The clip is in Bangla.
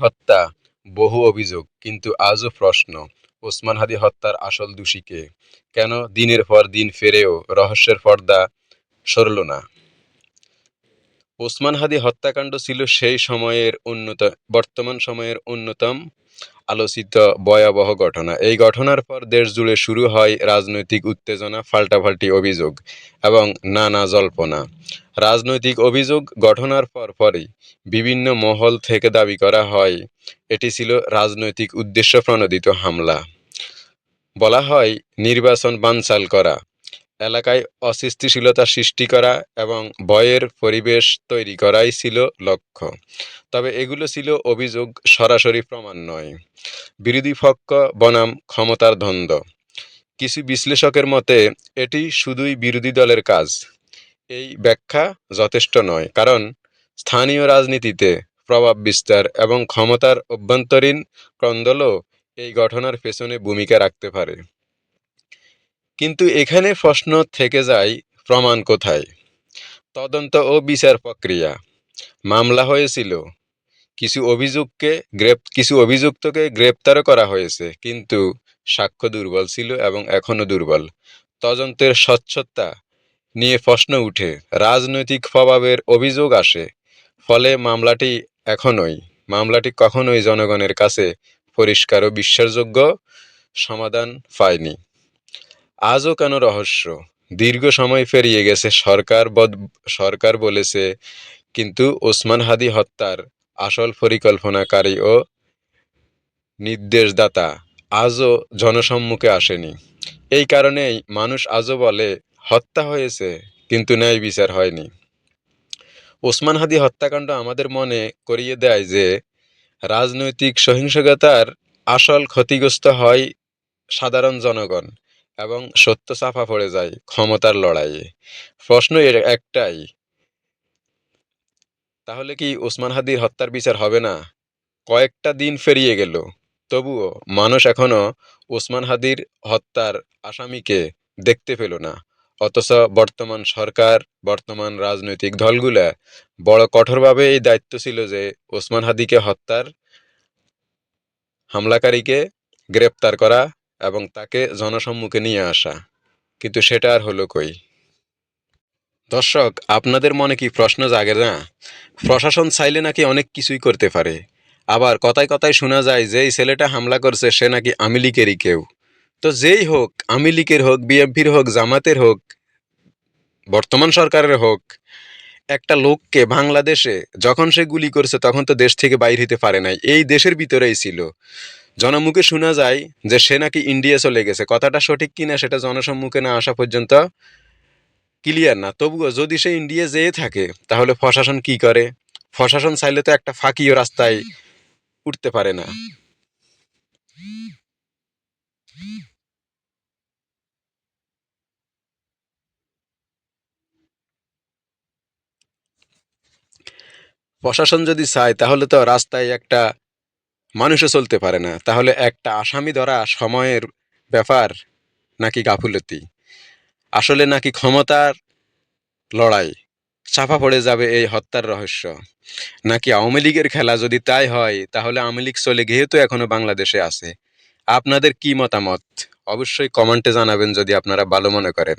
হত্যা, বহু অভিযোগ, কিন্তু আজও প্রশ্ন, ওসমান হাদি হত্যার আসল দোষী কে? কেন দিনের পর দিন ফেরেও রহস্যের পর্দা সরল না? ওসমান হাদি হত্যাকাণ্ড ছিল সেই সময়ের বর্তমান সময়ের অন্যতম আলোচিত ভয়াবহ ঘটনা। এই ঘটনার পর দেশ জুড়ে শুরু হয় রাজনৈতিক উত্তেজনা, পাল্টাপাল্টি অভিযোগ এবং নানা জল্পনা। রাজনৈতিক অভিযোগ ঘটনার পরই বিভিন্ন মহল থেকে দাবি করা হয় এটি ছিল রাজনৈতিক উদ্দেশ্য প্রণোদিত হামলা। বলা হয় নির্বাচন বানচাল করা, এলাকায় অস্থিতিশীলতা সৃষ্টি করা এবং ভয়ের পরিবেশ তৈরি করাই ছিল লক্ষ্য। তবে এগুলো ছিল অভিযোগ, সরাসরি প্রমাণ নয়। বিরোধী পক্ষ বনাম ক্ষমতার দ্বন্দ্ব। কিছু বিশ্লেষকের মতে এটি শুধুই বিরোধী দলের কাজ। এই ব্যাখ্যা যথেষ্ট নয়, কারণ স্থানীয় রাজনীতিতে প্রভাব বিস্তার এবং ক্ষমতার অভ্যন্তরীণ দ্বন্দ্বও এই ঘটনার পেছনে ভূমিকা রাখতে পারে। কিন্তু এখানে প্রশ্ন থেকে যায়, প্রমাণ কোথায়? তদন্ত ও বিচার প্রক্রিয়া। মামলা হয়েছিল, কিছু অভিযুক্তকে গ্রেপ্তারও করা হয়েছে, কিন্তু সাক্ষ্য দুর্বল ছিল এবং এখনো দুর্বল। তদন্তের স্বচ্ছতা নিয়ে প্রশ্ন উঠে, রাজনৈতিক প্রভাবের অভিযোগ আসে, ফলে মামলাটি কখনোই জনগণের কাছে পরিষ্কার ও বিশ্বাসযোগ্য সমাধান পায়নি। আজও কেন রহস্য? দীর্ঘ সময় পেরিয়ে গেছে, সরকার বলেছে, কিন্তু ওসমান হাদি হত্যার আসল পরিকল্পনাকারী ও নির্দেশদাতা আজও জনসম্মুখে আসেনি। এই কারণেই মানুষ আজও বলে হত্যা হয়েছে, কিন্তু ন্যায় বিচার হয়নি। ওসমান হাদি হত্যাকাণ্ড আমাদের মনে করিয়ে দেয় যে রাজনৈতিক সহিংসতার আসল ক্ষতিগ্রস্ত হয় সাধারণ জনগণ এবং সত্য চাপা পড়ে যায় ক্ষমতার লড়াইয়ে। প্রশ্ন একটাই, তাহলে কি ওসমান হাদির হত্যার বিচার হবে না? কয়েকটা দিন পেরিয়ে গেল, তবুও মানুষ এখনো ওসমান হাদির হত্যার আসামিকে দেখতে পেল না। অথচ বর্তমান সরকার, বর্তমান রাজনৈতিক দলগুলা বড় কঠোরভাবে এই দায়িত্ব ছিল যে ওসমান হাদিকে হত্যার হামলাকারীকে গ্রেপ্তার করা এবং তাকে জনসম্মুখে নিয়ে আসা, কিন্তু সেটা আর হলো কই? দর্শক, আপনাদের মনে কি প্রশ্ন জাগে না? প্রশাসন চাইলে নাকি অনেক কিছুই করতে পারে, আবার কথায় কথায় শোনা যায় যে এই ছেলেটা হামলা করছে সে নাকি আওয়ামী লীগেরই কেউ। তো যেই হোক, আওয়ামী লীগের হোক, বিএনপির হোক, জামাতের হোক, বর্তমান সরকারের হোক, একটা লোককে বাংলাদেশে যখন সে গুলি করছে তখন তো দেশ থেকে বাইর হইতে পারে নাই, এই দেশের ভিতরেই ছিল। জনমুখে শোনা যায় যে সে নাকি ইন্ডিয়া চলে গেছে। কথাটা সঠিক কিনা সেটা জনসম্মুখে না আসা পর্যন্ত ক্লিয়ার না। তবুও যদি সে ইন্ডিয়া যেয়ে থাকে, তাহলে প্রশাসন কি করে? প্রশাসন চাইলে তো একটা ফাঁকিও রাস্তায় উঠতে পারে না। প্রশাসন যদি চায় তাহলে তো রাস্তায় একটা মানুষও চলতে পারে না। তাহলে একটা আসামি ধরা সময়ের ব্যাপার নাকি গাফুলতি? আসলে নাকি ক্ষমতার লড়াই চাপা পড়ে যাবে এই হত্যার রহস্য? নাকি আওয়ামী লীগের খেলা? যদি তাই হয় তাহলে আওয়ামী লীগ চলে গিয়ে তো এখনো বাংলাদেশে আছে। আপনাদের কি মতামত? অবশ্যই কমেন্টে জানাবেন যদি আপনারা ভালো মনে করেন।